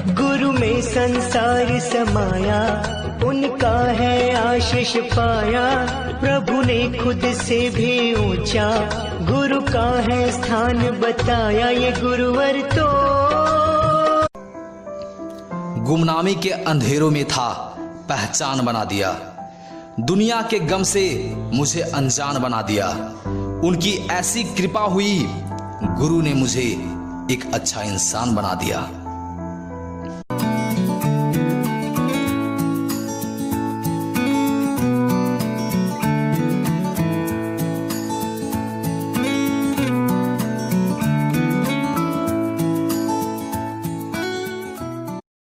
गुरु में संसार समाया, उनका है आशीष पाया। प्रभु ने खुद से भी ऊंचा गुरु का है स्थान बताया। ये गुरुवर तो गुमनामी के अंधेरों में था, पहचान बना दिया। दुनिया के गम से मुझे अनजान बना दिया। उनकी ऐसी कृपा हुई, गुरु ने मुझे एक अच्छा इंसान बना दिया।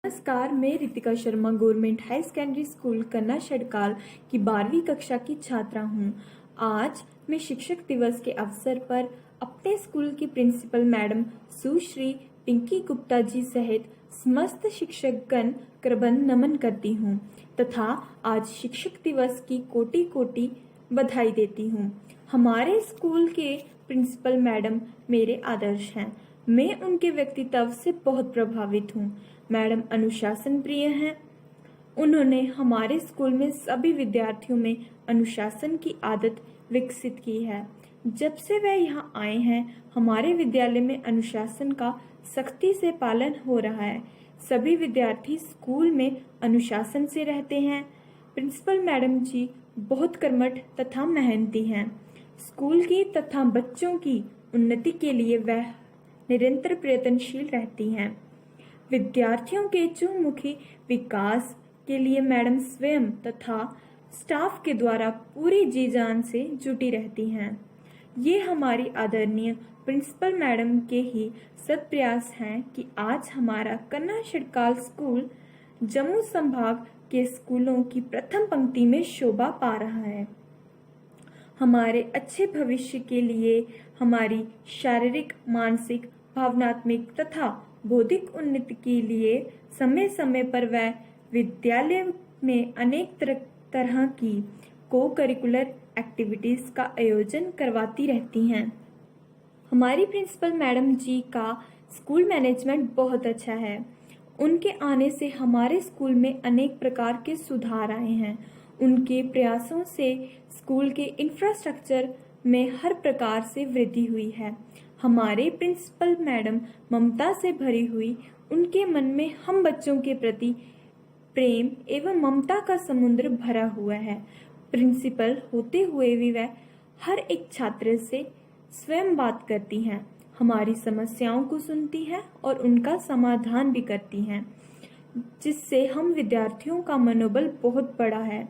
नमस्कार, मैं Ritika Sharma government high secondary school कन्ना शड़काल की 12वीं कक्षा की छात्रा हूँ। आज मैं शिक्षक दिवस के अवसर पर अपने स्कूल की प्रिंसिपल मैडम सुश्री पिंकी गुप्ता जी सहित समस्त शिक्षकगण क्रमबद्ध नमन करती हूँ तथा आज शिक्षक दिवस की कोटि कोटि बधाई देती हूँ। हमारे स्कूल के प्रिंसिपल मैडम मेरे आदर्श हैं। मैं उनके व्यक्तित्व से बहुत प्रभावित हूँ। मैडम अनुशासन प्रिय हैं। उन्होंने हमारे स्कूल में सभी विद्यार्थियों में अनुशासन की आदत विकसित की है। जब से वह यहाँ आए हैं, हमारे विद्यालय में अनुशासन का सख्ती से पालन हो रहा है। सभी विद्यार्थी स्कूल में अनुशासन से रहते हैं। प्रिंसिपल मैडम जी बहुत कर्मठ तथा मेहनती हैं। स्कूल की तथा बच्चों की उन्नति के लिए वह निरंतर प्रयत्नशील रहती हैं। विद्यार्थियों के चहुमुखी विकास के लिए मैडम स्वयं तथा स्टाफ के द्वारा पूरी जी जान से जुटी रहती हैं। ये हमारी आदरणीय प्रिंसिपल मैडम के ही सत्प्रयास हैं कि आज हमारा कन्ना शड़काल स्कूल जम्मू संभाग के स्कूलों की प्रथम पंक्ति में शोभा पा रहा है। हमारे अच्छे भविष्य के लिए हमारी शारीरिक, मानसिक, भावनात्मक तथा बौद्धिक उन्नति के लिए समय समय पर वह विद्यालय में अनेक तरह की को करिकुलर एक्टिविटीज का आयोजन करवाती रहती हैं। हमारी प्रिंसिपल मैडम जी का स्कूल मैनेजमेंट बहुत अच्छा है। उनके आने से हमारे स्कूल में अनेक प्रकार के सुधार आए हैं। उनके प्रयासों से स्कूल के इंफ्रास्ट्रक्चर में हर प्रकार से वृद्धि हुई है। हमारे प्रिंसिपल मैडम ममता से भरी हुई, उनके मन में हम बच्चों के प्रति प्रेम एवं ममता का समुद्र भरा हुआ है। प्रिंसिपल होते हुए भी वह हर एक छात्र से स्वयं बात करती हैं, हमारी समस्याओं को सुनती हैं और उनका समाधान भी करती हैं, जिससे हम विद्यार्थियों का मनोबल बहुत बढ़ा है।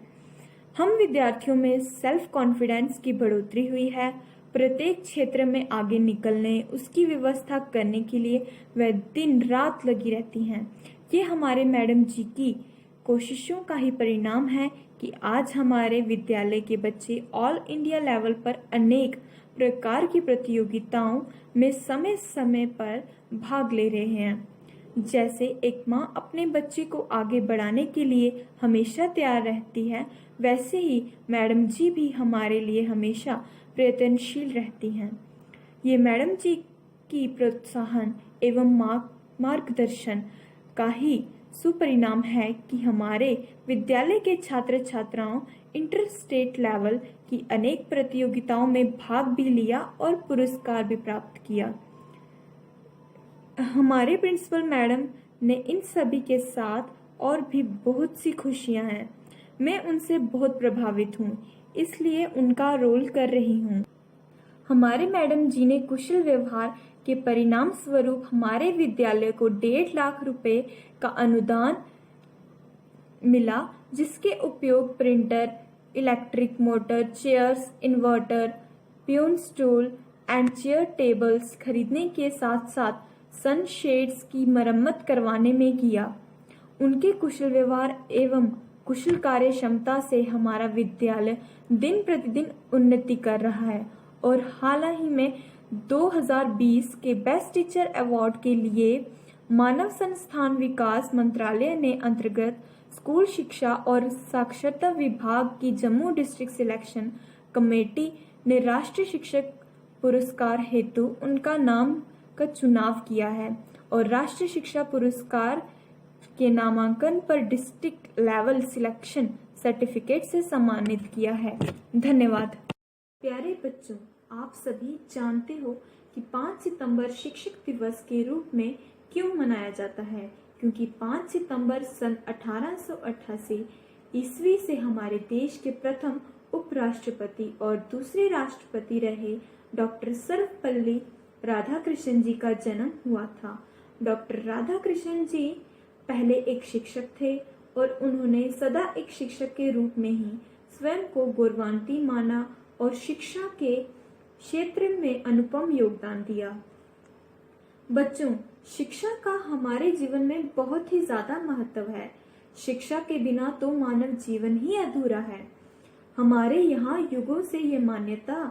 हम विद्यार्थियों में सेल्फ कॉन्फिडेंस की बढ़ोतरी हुई है। प्रत्येक क्षेत्र में आगे निकलने, उसकी व्यवस्था करने के लिए वह दिन रात लगी रहती हैं। ये हमारे मैडम जी की कोशिशों का ही परिणाम है कि आज हमारे विद्यालय के बच्चे ऑल इंडिया लेवल पर अनेक प्रकार की प्रतियोगिताओं में समय समय पर भाग ले रहे हैं। जैसे एक माँ अपने बच्चे को आगे बढ़ाने के लिए हमेशा तैयार रहती है, वैसे ही मैडम जी भी हमारे लिए हमेशा प्रयत्नशील रहती हैं। ये मैडम जी की प्रोत्साहन एवं मार्गदर्शन का ही सुपरिणाम है कि हमारे विद्यालय के छात्र छात्राओं इंटर स्टेट लेवल की अनेक प्रतियोगिताओं में भाग भी लिया और पुरस्कार भी प्राप्त किया। हमारे प्रिंसिपल मैडम ने इन सभी के साथ और भी बहुत सी खुशियां हैं। मैं उनसे बहुत प्रभावित हूँ, इसलिए उनका रोल कर रही हूँ। हमारे मैडम जी ने कुशल व्यवहार के परिणाम स्वरूप हमारे विद्यालय को 1.5 लाख रुपए का अनुदान मिला, जिसके उपयोग printer, electric motor, chairs, inverter, peon stool and chair tables खरीदने के साथ साथ सनशेड्स की मरम्मत करवाने में किया। उनके कुशल व्यवहार एवं कुशल कार्य क्षमता से हमारा विद्यालय दिन प्रतिदिन उन्नति कर रहा है और हाल ही में 2020 के बेस्ट टीचर अवार्ड के लिए मानव संस्थान विकास मंत्रालय ने अंतर्गत स्कूल शिक्षा और साक्षरता विभाग की जम्मू डिस्ट्रिक्ट सिलेक्शन कमेटी ने राष्ट्रीय शिक्षक पुरस्कार हेतु उनका नाम का चुनाव किया है और राष्ट्रीय शिक्षा पुरस्कार के नामांकन पर डिस्ट्रिक्ट लेवल सिलेक्शन सर्टिफिकेट से सम्मानित किया है। धन्यवाद। प्यारे बच्चों, आप सभी जानते हो कि 5 सितंबर शिक्षक दिवस के रूप में क्यों मनाया जाता है? क्योंकि 5 सितंबर सन 1888 ईस्वी से हमारे देश के प्रथम उपराष्ट्रपति और दूसरे राष्ट्रपति रहे डॉक्टर सर्वपल्ली राधाकृष्णन जी का जन्म हुआ था। डॉक्टर राधाकृष्णन जी पहले एक शिक्षक थे और उन्होंने सदा एक शिक्षक के रूप में ही स्वयं को गौरवान्वित माना और शिक्षा के क्षेत्र में अनुपम योगदान दिया। बच्चों, शिक्षा का हमारे जीवन में बहुत ही ज्यादा महत्व है। शिक्षा के बिना तो मानव जीवन ही अधूरा है। हमारे यहाँ युगों से ये मान्यता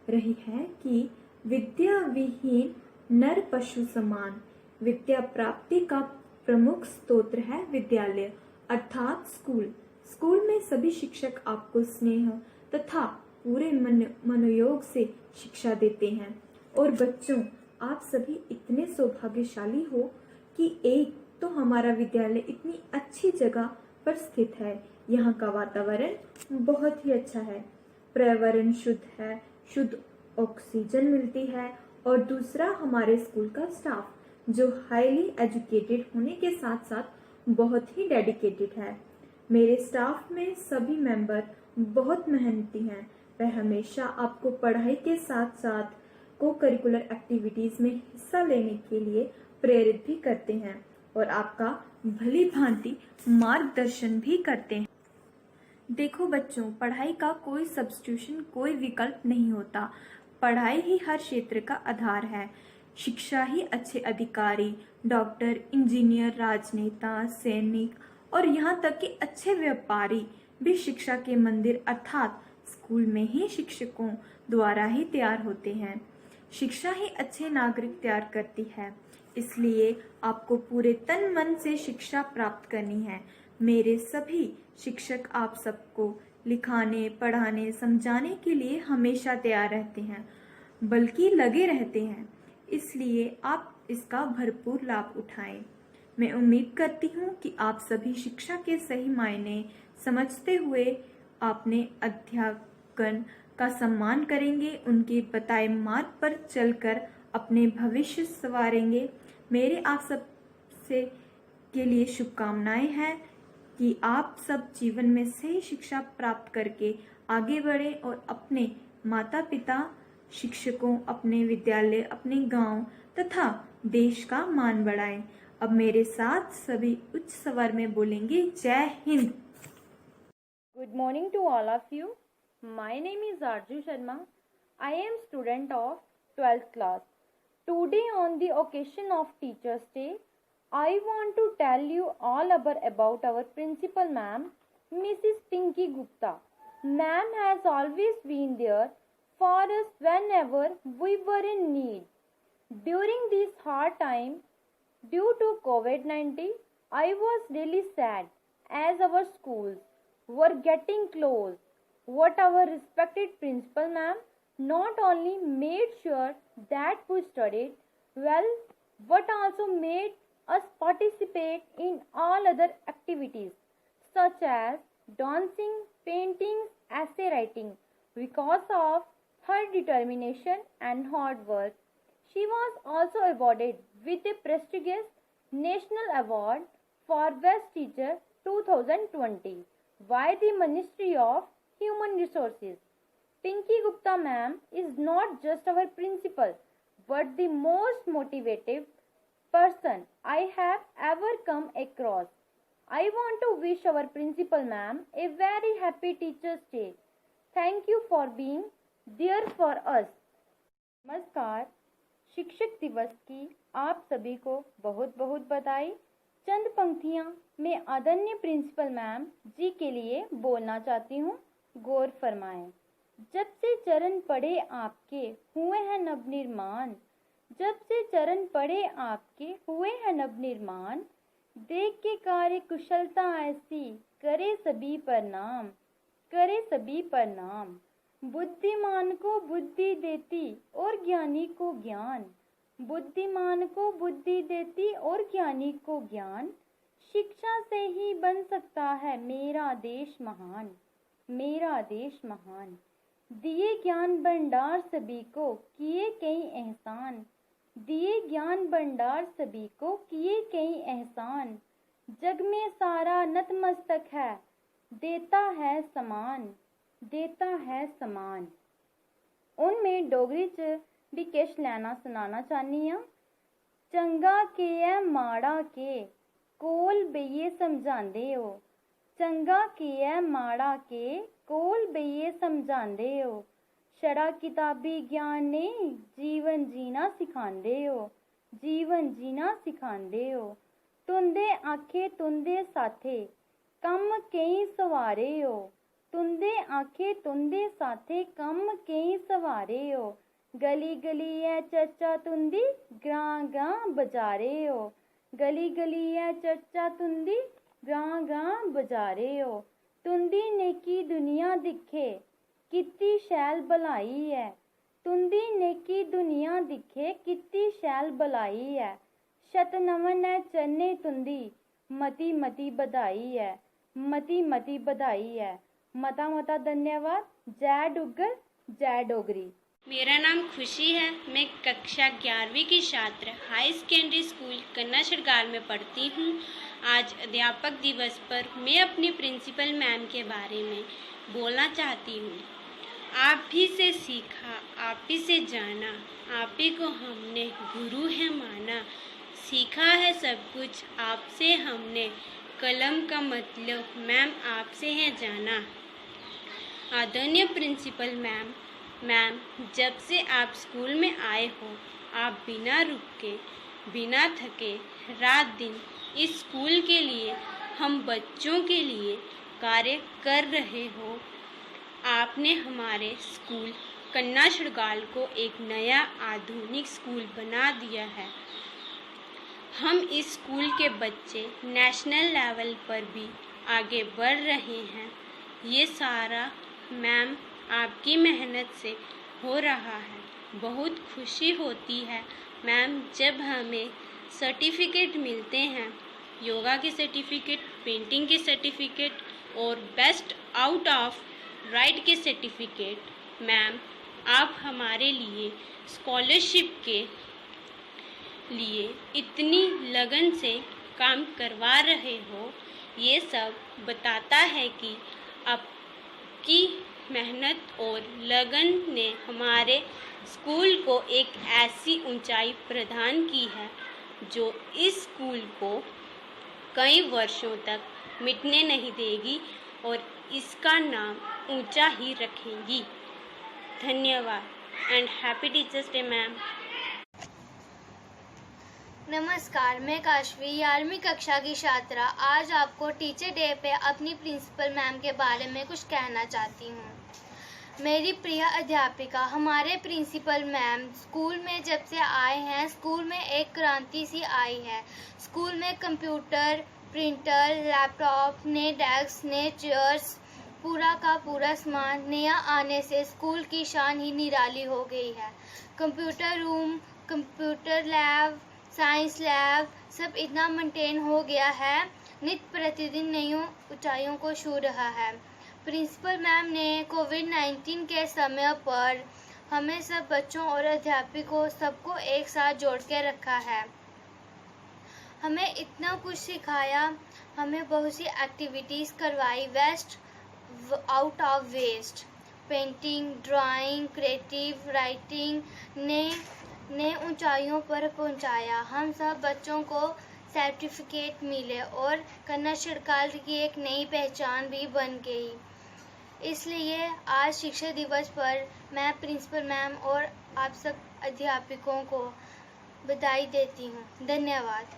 रही है कि विद्या विहीन नर पशु समान। विद्या प्राप्ति का प्रमुख स्रोत है विद्यालय अर्थात स्कूल। स्कूल में सभी शिक्षक आपको स्नेह तथा पूरे मनोयोग से शिक्षा देते हैं। और बच्चों, आप सभी इतने सौभाग्यशाली हो कि एक तो हमारा विद्यालय इतनी अच्छी जगह पर स्थित है। यहाँ का वातावरण बहुत ही अच्छा है, पर्यावरण शुद्ध है, शुद्ध ऑक्सीजन मिलती है। और दूसरा, हमारे स्कूल का स्टाफ जो हाईली एजुकेटेड होने के साथ साथ बहुत ही डेडिकेटेड है। मेरे स्टाफ में सभी मेंबर बहुत मेहनती हैं। वह हमेशा आपको पढ़ाई के साथ साथ को करिकुलर एक्टिविटीज में हिस्सा लेने के लिए प्रेरित भी करते हैं और आपका भली भांति मार्गदर्शन भी करते हैं। देखो बच्चों, पढ़ाई का कोई सब्स्टिट्यूशन, कोई विकल्प नहीं होता। पढ़ाई ही हर क्षेत्र का आधार है। शिक्षा ही अच्छे अधिकारी, डॉक्टर, इंजीनियर, राजनेता, सैनिक और यहाँ तक कि अच्छे व्यापारी भी शिक्षा के मंदिर अर्थात स्कूल में ही शिक्षकों द्वारा ही तैयार होते हैं। शिक्षा ही अच्छे नागरिक तैयार करती है। इसलिए आपको पूरे तन मन से शिक्षा प्राप्त करनी है। मेरे सभी शिक्षक आप सबको लिखाने, पढ़ाने, समझाने के लिए हमेशा तैयार रहते हैं, बल्कि लगे रहते हैं। इसलिए आप इसका भरपूर लाभ उठाएं। मैं उम्मीद करती हूँ कि आप सभी शिक्षा के सही मायने समझते हुए अपने अध्यापन का सम्मान करेंगे, उनके बताए मार्ग पर चलकर अपने भविष्य संवारेंगे। मेरे आप सब से के लिए शुभकामनाएं हैं कि आप सब जीवन में सही शिक्षा प्राप्त करके आगे बढ़ें और अपने माता पिता, शिक्षकों, अपने विद्यालय, अपने गांव तथा देश का मान बढ़ाएं। अब मेरे साथ सभी उच्च स्वर में बोलेंगे, जय Hind. Good morning to all of you. My name is Arju Sharma. I am student of 12th class. Today on the occasion of Teachers Day, I want to tell you all about our principal ma'am, Mrs. Pinky Gupta. Ma'am has always been there for us whenever we were in need. During this hard time due to COVID-19, I was really sad as our schools were getting close. What our respected principal ma'am not only made sure that we studied well, but also made us participate in all other activities such as dancing, painting, essay writing. Because of her determination and hard work, she was also awarded with a prestigious National Award for Best Teacher 2020 by the Ministry of Human Resources. Pinky Gupta ma'am is not just our principal, but the most motivated person I have ever come across. I want to wish our principal ma'am a very happy Teachers Day. Thank you for being there for us. नमस्कार, शिक्षक दिवस की आप सभी को बहुत बहुत बधाई। चंद पंक्तियां मैं आदरणीय प्रिंसिपल मैम जी के लिए बोलना चाहती हूँ, गौर फरमाएं। जब से चरण पड़े आपके हुए हैं नवनिर्माण, जब से चरण पड़े आपके हुए हैं नवनिर्माण, देख के कार्य कुशलता ऐसी करे सभी प्रणाम, करे सभी प्रणाम। बुद्धिमान को बुद्धि देती और ज्ञानी को ज्ञान, बुद्धिमान को बुद्धि देती और ज्ञानी को ज्ञान, शिक्षा से ही बन सकता है मेरा देश महान, मेरा देश महान। दिए ज्ञान भंडार सभी को, किए कई एहसान, दिए ज्ञान भंडार सभी को, किए कई एहसान। जग में सारा नतमस्तक है, देता है समान, देता है समान। उनमें डोगरी च भी किश लैना सुनाना चाहनी आं। चंगा के है माड़ा के, कोल बेइये समझांदे हो, चंगा के है माड़ा के, कोल बेइये समझांदे हो। छड़ा किताबी ज्ञान ने जीवन जीना सिखांदे हो, जीवन जीना सिखांदे हो। तुंदे आखे तुंदे साथे, कम कई सवारे हो, तुंदे आखे तुंदे साथे, कम कई सवारे हो। गली गली है चर्चा तुंदी, ग्रां ग्रां बजारे हो, गली गली है चर्चा तुंदी, ग्रां ग्रां बजारे हो। तुंदी नेकी दुनिया दिखे, कितनी शैल भलाई है, तुंदी नेकी दुनिया दिखे, कितनी शैल भलाई है। शत नमन है चन्ने तुंदी, मती मती बधाई है, मती मती बधाई है। मता मता धन्यवाद। जय डुग्गर, जय डोगरी। मेरा नाम खुशी है। मैं कक्षा 11वीं की छात्र हाई सेकेंडरी स्कूल कन्ना छड़गाल में पढ़ती हूँ। आज अध्यापक दिवस पर मैं अपनी प्रिंसिपल मैम के बारे में बोलना चाहती हूँ। आप ही से सीखा, आप ही से जाना, आप ही को हमने गुरु है माना। सीखा है सब कुछ आपसे हमने, कलम का मतलब मैम आपसे है जाना। आदरणीय प्रिंसिपल मैम, मैम जब से आप स्कूल में आए हो, आप बिना रुके, बिना थके, रात दिन इस स्कूल के लिए, हम बच्चों के लिए कार्य कर रहे हो। आपने हमारे स्कूल कन्ना छड़गाल को एक नया आधुनिक स्कूल बना दिया है। हम इस स्कूल के बच्चे नेशनल लेवल पर भी आगे बढ़ रहे हैं। ये सारा मैम आपकी मेहनत से हो रहा है। बहुत खुशी होती है मैम जब हमें सर्टिफिकेट मिलते हैं, योगा के सर्टिफिकेट, पेंटिंग के सर्टिफिकेट और बेस्ट आउट ऑफ राइट के सर्टिफिकेट। मैम आप हमारे लिए स्कॉलरशिप के लिए इतनी लगन से काम करवा रहे हो, ये सब बताता है कि आपकी मेहनत और लगन ने हमारे स्कूल को एक ऐसी ऊंचाई प्रदान की है जो इस स्कूल को कई वर्षों तक मिटने नहीं देगी और इसका नाम ऊंचा ही रखेंगी। धन्यवाद and happy teachers day ma'am. नमस्कार, मैं काशवी 11वीं कक्षा की छात्रा आज आपको टीचर डे पे अपनी प्रिंसिपल मैम के बारे में कुछ कहना चाहती हूँ। मेरी प्रिय अध्यापिका, हमारे प्रिंसिपल मैम स्कूल में जब से आए हैं, स्कूल में एक क्रांति सी आई है। स्कूल में कंप्यूटर, प्रिंटर, लैपटॉप, नए डेस्क, नए चेयर्स, पूरा का पूरा सामान नया आने से स्कूल की शान ही निराली हो गई है। Computer room, computer lab, science lab सब इतना मेंटेन हो गया है, नित्य प्रतिदिन नई ऊंचाइयों को छू रहा है। प्रिंसिपल मैम ने कोविड-19 के समय पर हमें सब बच्चों और अध्यापकों सबको एक साथ जोड़ के रखा है। हमें इतना कुछ सिखाया, हमें बहुत सी एक्टिविटीज़ करवाई, waste out of waste, painting, drawing, creative writing ने ऊंचाइयों पर पहुंचाया। हम सब बच्चों को सर्टिफिकेट मिले और कन्ना छड़गाल की एक नई पहचान भी बन गई। इसलिए आज शिक्षक दिवस पर मैं प्रिंसिपल मैम और आप सब अध्यापकों को बधाई देती हूँ। धन्यवाद।